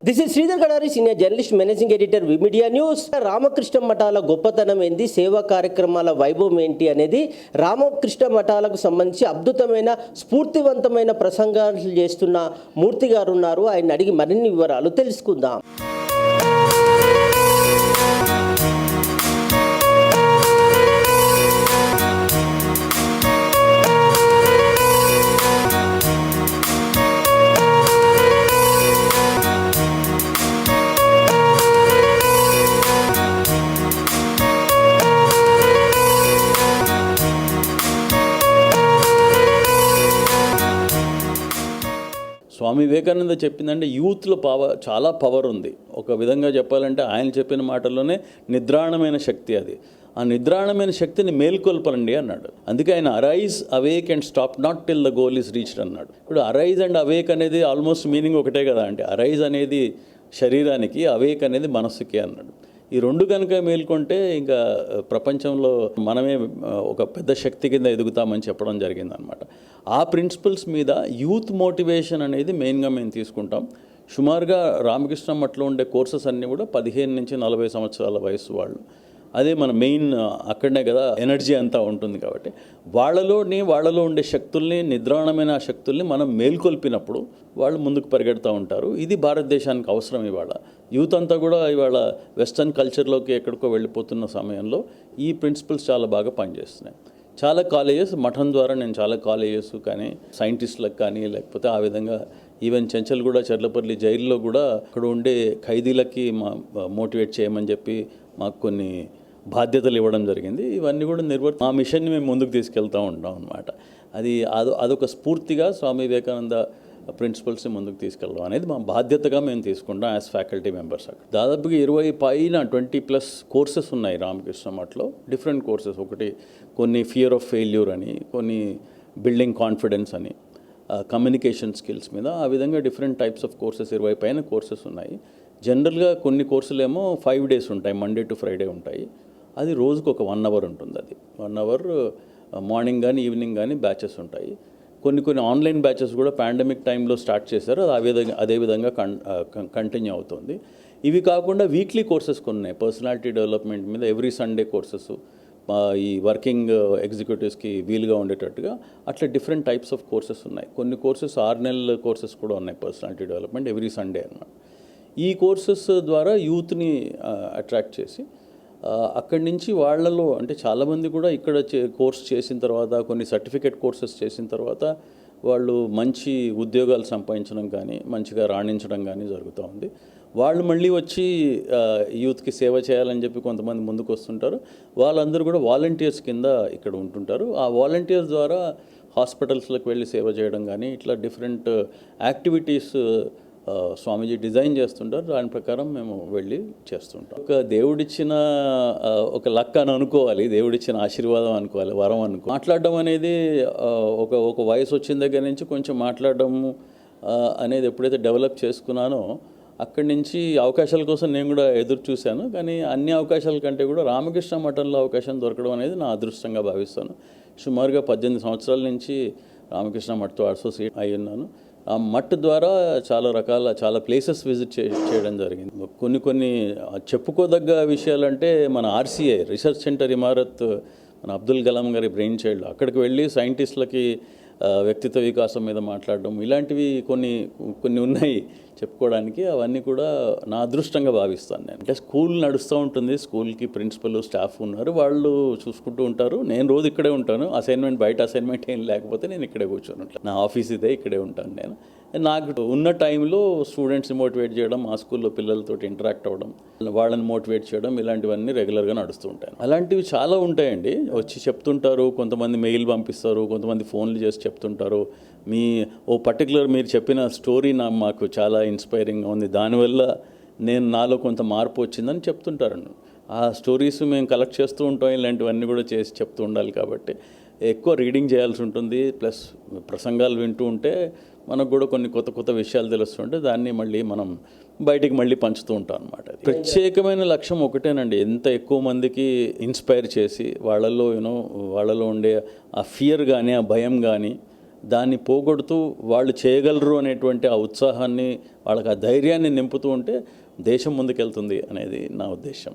This is Sridhar Gadari, senior journalist, managing editor, విమీడియా news. Ramakrishna మఠాల గొప్పతనం ఏంది, సేవా కార్యక్రమాల వైభవం ఏంటి అనేది రామకృష్ణ మఠాలకు సంబంధించి అద్భుతమైన స్ఫూర్తివంతమైన ప్రసంగాలు చేస్తున్న మూర్తి గారు ఉన్నారు. ఆయన అడిగి మరిన్ని వివరాలు తెలుసుకుందాం. స్వామి వివేకానంద చెప్పిందంటే యూత్లో చాలా పవర్ ఉంది. ఒక విధంగా చెప్పాలంటే ఆయన చెప్పిన మాటల్లోనే నిద్రాణమైన శక్తి అది. ఆ నిద్రాణమైన శక్తిని మేల్కొల్పండి అన్నాడు. అందుకే ఆయన arise, awake and stop not till the goal is reached అన్నాడు. ఇప్పుడు అరైజ్ అండ్ అవేక్ అనేది ఆల్మోస్ట్ మీనింగ్ ఒకటే కదా. అంటే అరైజ్ అనేది శరీరానికి, అవేక్ అనేది మనస్సుకి అన్నాడు. ఈ రెండు కనుక మేల్కొంటే ఇంకా ప్రపంచంలో మనమే ఒక పెద్ద శక్తి కింద ఎదుగుతామని చెప్పడం జరిగిందనమాట. ఆ ప్రిన్సిపల్స్ మీద యూత్ మోటివేషన్ అనేది మెయిన్గా మేము తీసుకుంటాం. సుమారుగా రామకృష్ణ మఠంలో ఉండే కోర్సెస్ అన్నీ కూడా 15 నుంచి 40 సంవత్సరాల వయసు వాళ్ళు. అదే మన మెయిన్ అక్కడనే కదా ఎనర్జీ అంతా ఉంటుంది. కాబట్టి వాళ్ళలో ఉండే శక్తుల్ని, నిద్రాణమైన శక్తుల్ని మనం మేల్కొల్పినప్పుడు వాళ్ళు ముందుకు పరిగెడుతూ ఉంటారు. ఇది భారతదేశానికి అవసరం. ఇవాళ యూత్ అంతా కూడా ఇవాళ వెస్టర్న్ కల్చర్లోకి ఎక్కడికో వెళ్ళిపోతున్న సమయంలో ఈ ప్రిన్సిపల్స్ చాలా బాగా పనిచేస్తున్నాయి. చాలా కాలేజెస్ మఠం ద్వారా నేను చాలా కాలేజెస్ కానీ సైంటిస్టులకు కానీ లేకపోతే ఆ విధంగా ఈవెన్ చెంచల్గూడ, చర్లపల్లి జైల్లో కూడా అక్కడ ఉండే ఖైదీలకి మోటివేట్ చేయమని చెప్పి మాకు కొన్ని బాధ్యతలు ఇవ్వడం జరిగింది. ఇవన్నీ కూడా మా మిషన్ని మేము ముందుకు తీసుకెళ్తూ ఉంటాం అన్నమాట. అదొక స్ఫూర్తిగా స్వామి వివేకానంద ప్రిన్సిపల్స్ని ముందుకు తీసుకెళ్ళడం అనేది మా బాధ్యతగా మేము తీసుకుంటాం యాజ్ ఫ్యాకల్టీ మెంబర్స్. అక్కడ దాదాపుగా 20 పైన 20+ కోర్సెస్ ఉన్నాయి రామకృష్ణ మఠంలో. Different courses. ఒకటి కొన్ని ఫియర్ ఆఫ్ ఫెయిల్యూర్ అని, కొన్ని బిల్డింగ్ కాన్ఫిడెన్స్ అని, కమ్యూనికేషన్ స్కిల్స్ మీద, ఆ విధంగా డిఫరెంట్ టైప్స్ ఆఫ్ కోర్సెస్ 20 పైన కోర్సెస్ ఉన్నాయి. జనరల్గా కొన్ని కోర్సులేమో 5 days ఉంటాయి, మండే టు ఫ్రైడే ఉంటాయి. అది రోజుకు ఒక 1 hour ఉంటుంది. అది 1 hour మార్నింగ్ కానీ ఈవినింగ్ కానీ బ్యాచెస్ ఉంటాయి. కొన్ని ఆన్లైన్ బ్యాచెస్ కూడా పాండమిక్ టైంలో స్టార్ట్ చేశారు. అది అదేవిధంగా కంటిన్యూ అవుతుంది. ఇవి కాకుండా వీక్లీ కోర్సెస్ కొన్ని ఉన్నాయి పర్సనాలిటీ డెవలప్మెంట్ మీద. ఎవ్రీ సండే కోర్సెస్ ఈ వర్కింగ్ ఎగ్జిక్యూటివ్స్కి వీలుగా ఉండేటట్టుగా అట్లా డిఫరెంట్ టైప్స్ ఆఫ్ కోర్సెస్ ఉన్నాయి. కొన్ని కోర్సెస్ 6 నెలల కోర్సెస్ కూడా ఉన్నాయి పర్సనాలిటీ డెవలప్మెంట్ ఎవ్రీ సండే అన్నమాట. ఈ కోర్సెస్ ద్వారా యూత్ని అట్రాక్ట్ చేసి అక్కడి నుంచి వాళ్ళలో అంటే చాలామంది కూడా ఇక్కడ కోర్స్ చేసిన తర్వాత, కొన్ని సర్టిఫికేట్ కోర్సెస్ చేసిన తర్వాత వాళ్ళు మంచి ఉద్యోగాలు సంపాదించడం కానీ, మంచిగా రాణించడం కానీ జరుగుతూ ఉంది. వాళ్ళు మళ్ళీ వచ్చి యూత్కి సేవ చేయాలని చెప్పి కొంతమంది ముందుకు వస్తుంటారు. వాళ్ళందరూ కూడా వాలంటీర్స్ కింద ఇక్కడ ఉంటుంటారు. ఆ వాలంటీర్స్ ద్వారా హాస్పిటల్స్లకు వెళ్ళి సేవ చేయడం కానీ, ఇట్లా డిఫరెంట్ యాక్టివిటీస్ స్వామీజీ డిజైన్ చేస్తుంటారు. దాని ప్రకారం మేము వెళ్ళి చేస్తుంటాం. ఒక దేవుడిచ్చిన ఒక లక్ అని అనుకోవాలి, దేవుడిచ్చిన ఆశీర్వాదం అనుకోవాలి, వరం అనుకో. మాట్లాడడం అనేది ఒక వయసు వచ్చిన దగ్గర నుంచి కొంచెం మాట్లాడడము అనేది ఎప్పుడైతే డెవలప్ చేసుకున్నానో అక్కడి నుంచి అవకాశాల కోసం నేను కూడా ఎదురు చూశాను. కానీ అన్ని అవకాశాల కంటే కూడా రామకృష్ణ మఠంలో అవకాశం దొరకడం అనేది నా అదృష్టంగా భావిస్తాను. సుమారుగా 18 సంవత్సరాల నుంచి రామకృష్ణ మఠంతో అసోసియేట్ అయి ఉన్నాను. ఆ మఠ్ ద్వారా చాలా ప్లేసెస్ విజిట్ చేయడం జరిగింది. కొన్ని చెప్పుకోదగ్గ విషయాలంటే మన RCI రీసెర్చ్ సెంటర్ ఇమారత్, మన అబ్దుల్ కలాం గారి బ్రెయిన్ చైల్డ్, అక్కడికి వెళ్ళి సైంటిస్టులకి వ్యక్తిత్వ వికాసం మీద మాట్లాడడం, ఇలాంటివి కొన్ని ఉన్నాయి చెప్పుకోవడానికి. అవన్నీ కూడా నా అదృష్టంగా భావిస్తాను నేను. అంటే స్కూల్ నడుస్తూ ఉంటుంది, స్కూల్కి ప్రిన్సిపల్, స్టాఫ్ ఉన్నారు, వాళ్ళు చూసుకుంటూ ఉంటారు. నేను రోజు ఇక్కడే ఉంటాను. బయట అసైన్మెంట్ ఏం లేకపోతే నేను ఇక్కడే కూర్చొని ఉంటాను. నా ఆఫీస్ ఇదే, ఇక్కడే ఉంటాను నేను. నాకు ఉన్న టైంలో స్టూడెంట్స్ని మోటివేట్ చేయడం, ఆ స్కూల్లో పిల్లలతో ఇంటరాక్ట్ అవ్వడం, వాళ్ళని మోటివేట్ చేయడం, ఇలాంటివన్నీ రెగ్యులర్గా నడుస్తూ ఉంటాయి. అలాంటివి చాలా ఉంటాయండి. వచ్చి చెప్తుంటారు, కొంతమంది మెయిల్ పంపిస్తారు, కొంతమంది ఫోన్లు చేసి చెప్తుంటారు. పర్టికులర్ మీరు చెప్పిన స్టోరీ మాకు చాలా ఇన్స్పైరింగ్గా ఉంది, దానివల్ల నాలో కొంత మార్పు వచ్చిందని చెప్తుంటారు. ఆ స్టోరీస్ మేము కలెక్ట్ చేస్తూ ఉంటాం. ఇలాంటివన్నీ కూడా చేసి చెప్తూ ఉండాలి. కాబట్టి ఎక్కువ రీడింగ్ చేయాల్సి ఉంటుంది. ప్లస్ ప్రసంగాలు వింటూ ఉంటే మనకు కూడా కొన్ని కొత్త విషయాలు తెలుస్తుంటే దాన్ని మనం బయటికి పంచుతూ ఉంటాం అన్నమాట. ప్రత్యేకమైన లక్ష్యం ఒకటేనండి, ఎంత ఎక్కువ మందికి ఇన్స్పైర్ చేసి వాళ్ళలో ఉండే ఆ ఫియర్ కానీ, ఆ భయం కానీ, దాన్ని పోగొడుతూ వాళ్ళు చేయగలరు అనేటువంటి ఆ ఉత్సాహాన్ని, వాళ్ళకి ఆ ధైర్యాన్ని నింపుతూ ఉంటే దేశం ముందుకెళ్తుంది అనేది నా ఉద్దేశం.